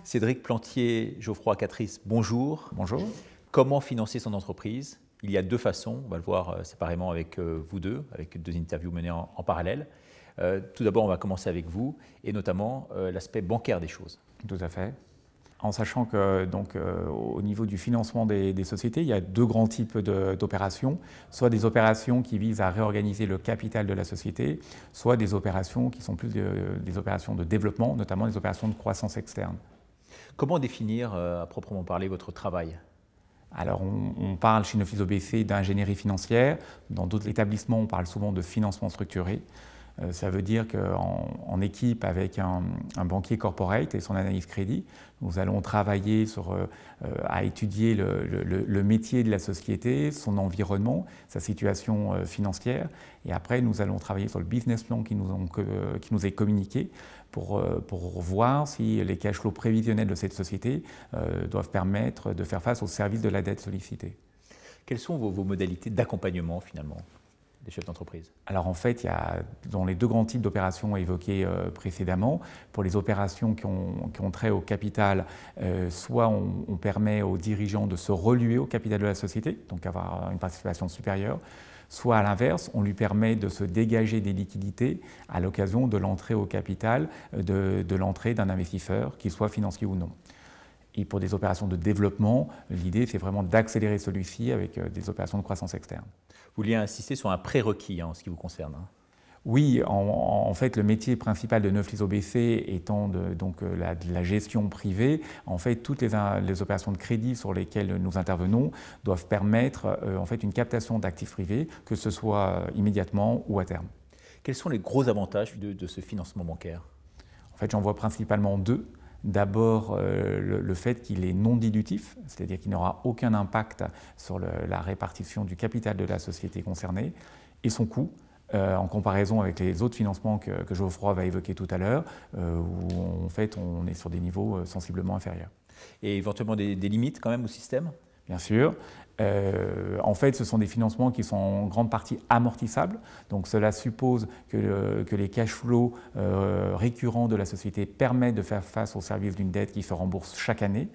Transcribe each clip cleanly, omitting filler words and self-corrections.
Cédric Plantier, Geoffroy Catrice, bonjour. Bonjour. Comment financer son entreprise? Il y a deux façons, on va le voir séparément avec vous deux, avec deux interviews menées en parallèle. Tout d'abord, on va commencer avec vous, et notamment l'aspect bancaire des choses. Tout à fait. En sachant que au niveau du financement des sociétés, il y a deux grands types d'opérations, soit des opérations qui visent à réorganiser le capital de la société, soit des opérations qui sont plus des opérations de développement, notamment des opérations de croissance externe. Comment définir à proprement parler votre travail? Alors on parle chez Neuflize OBC d'ingénierie financière, dans d'autres établissements on parle souvent de financement structuré. Ça veut dire qu'en équipe avec un banquier corporate et son analyse crédit, nous allons travailler à étudier le métier de la société, son environnement, sa situation financière. Et après, nous allons travailler sur le business plan qui nous est communiqué pour voir si les cash flows prévisionnels de cette société doivent permettre de faire face au service de la dette sollicitée. Quelles sont vos modalités d'accompagnement finalement des chefs d'entreprise? Alors en fait, il y a dans les deux grands types d'opérations évoquées précédemment, pour les opérations qui ont trait au capital, soit on permet aux dirigeants de se reluer au capital de la société, donc avoir une participation supérieure, soit à l'inverse, on lui permet de se dégager des liquidités à l'occasion de l'entrée au capital, de l'entrée d'un investisseur, qu'il soit financier ou non. Et pour des opérations de développement, l'idée c'est vraiment d'accélérer celui-ci avec des opérations de croissance externe. Vous vouliez insister sur un prérequis en ce qui vous concerne? Oui, en fait, le métier principal de Neuflize OBC étant de la gestion privée, en fait, toutes les opérations de crédit sur lesquelles nous intervenons doivent permettre en fait, une captation d'actifs privés, que ce soit immédiatement ou à terme. Quels sont les gros avantages de ce financement bancaire? En fait, j'en vois principalement deux. D'abord, le fait qu'il est non dilutif, c'est-à-dire qu'il n'aura aucun impact sur la répartition du capital de la société concernée, et son coût, en comparaison avec les autres financements que Geoffroy va évoquer tout à l'heure, où en fait on est sur des niveaux sensiblement inférieurs. Et éventuellement des limites quand même au système? Bien sûr. En fait, ce sont des financements qui sont en grande partie amortissables. Donc cela suppose que les cash flows récurrents de la société permettent de faire face au service d'une dette qui se rembourse chaque année.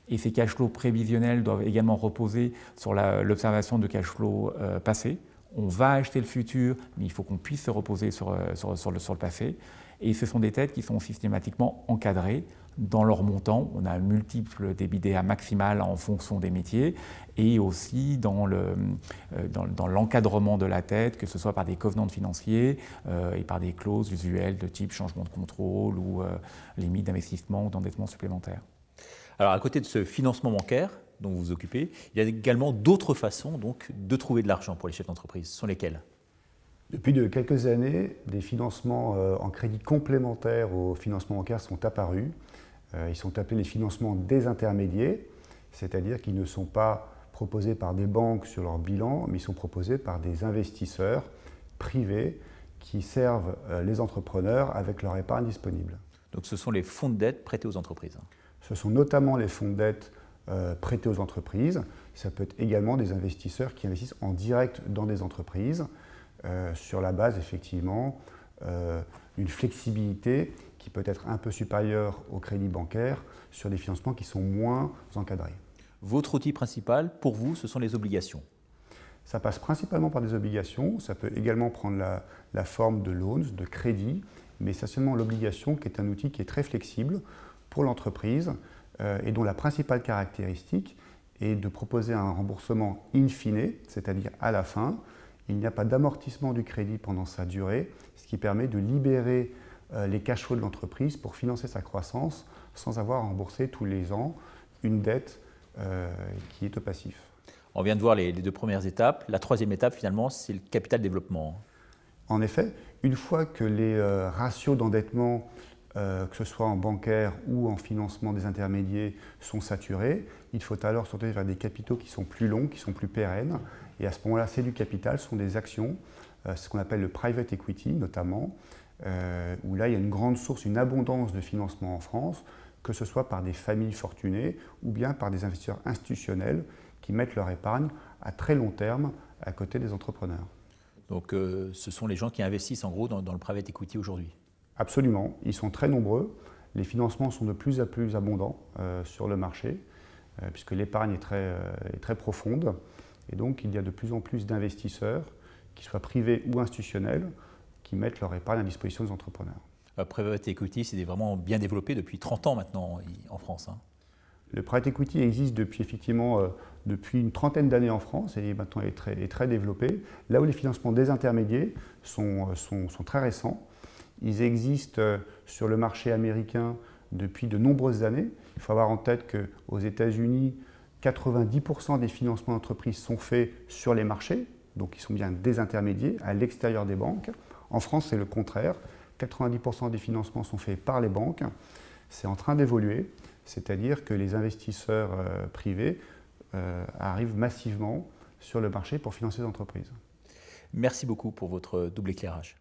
Et ces cash flows prévisionnels doivent également reposer sur l'observation de cash flows passés. On va acheter le futur, mais il faut qu'on puisse se reposer sur le passé. Et ce sont des dettes qui sont systématiquement encadrées dans leur montant. On a un multiple d'EBITDA maximal en fonction des métiers et aussi dans l'encadrement de la dette, que ce soit par des covenants financiers et par des clauses usuelles de type changement de contrôle ou limite d'investissement ou d'endettement supplémentaire. Alors à côté de ce financement bancaire dont vous vous occupez, il y a également d'autres façons donc, de trouver de l'argent pour les chefs d'entreprise. Ce sont lesquelles? Depuis quelques années, des financements en crédit complémentaires au financement bancaire sont apparus. Ils sont appelés les financements désintermédiés, c'est-à-dire qu'ils ne sont pas proposés par des banques sur leur bilan, mais ils sont proposés par des investisseurs privés qui servent les entrepreneurs avec leur épargne disponible. Donc ce sont les fonds de dette prêtés aux entreprises? Ce sont notamment les fonds de dette prêtés aux entreprises. Ça peut être également des investisseurs qui investissent en direct dans des entreprises sur la base effectivement d'une flexibilité qui peut être un peu supérieure au crédit bancaire sur des financements qui sont moins encadrés. Votre outil principal, pour vous, ce sont les obligations? Ça passe principalement par des obligations. Ça peut également prendre la forme de loans, de crédit, mais essentiellement l'obligation qui est un outil qui est très flexible pour l'entreprise et dont la principale caractéristique est de proposer un remboursement in fine, c'est-à-dire à la fin. Il n'y a pas d'amortissement du crédit pendant sa durée, ce qui permet de libérer les cash flows de l'entreprise pour financer sa croissance sans avoir à rembourser tous les ans une dette qui est au passif. On vient de voir les deux premières étapes. La troisième étape, finalement, c'est le capital développement. En effet, une fois que les ratios d'endettement, que ce soit en bancaire ou en financement des intermédiaires, sont saturés, il faut alors sortir vers des capitaux qui sont plus longs, qui sont plus pérennes. Et à ce moment-là, c'est du capital, ce sont des actions, ce qu'on appelle le private equity notamment, où là, il y a une grande source, une abondance de financement en France, que ce soit par des familles fortunées ou bien par des investisseurs institutionnels qui mettent leur épargne à très long terme à côté des entrepreneurs. Donc ce sont les gens qui investissent en gros dans le private equity aujourd'hui? Absolument, ils sont très nombreux. Les financements sont de plus en plus abondants sur le marché, puisque l'épargne est très profonde. Et donc, il y a de plus en plus d'investisseurs, qu'ils soient privés ou institutionnels, qui mettent leur épargne à disposition des entrepreneurs. Private equity, c'est vraiment bien développé depuis 30 ans maintenant en France. Hein. Le private equity existe depuis une trentaine d'années en France et maintenant est très développé. Là où les financements désintermédiés sont très récents, ils existent sur le marché américain depuis de nombreuses années. Il faut avoir en tête qu'aux États-Unis, 90% des financements d'entreprises sont faits sur les marchés, donc ils sont bien désintermédiés, à l'extérieur des banques. En France, c'est le contraire. 90% des financements sont faits par les banques. C'est en train d'évoluer, c'est-à-dire que les investisseurs privés arrivent massivement sur le marché pour financer les entreprises. Merci beaucoup pour votre double éclairage.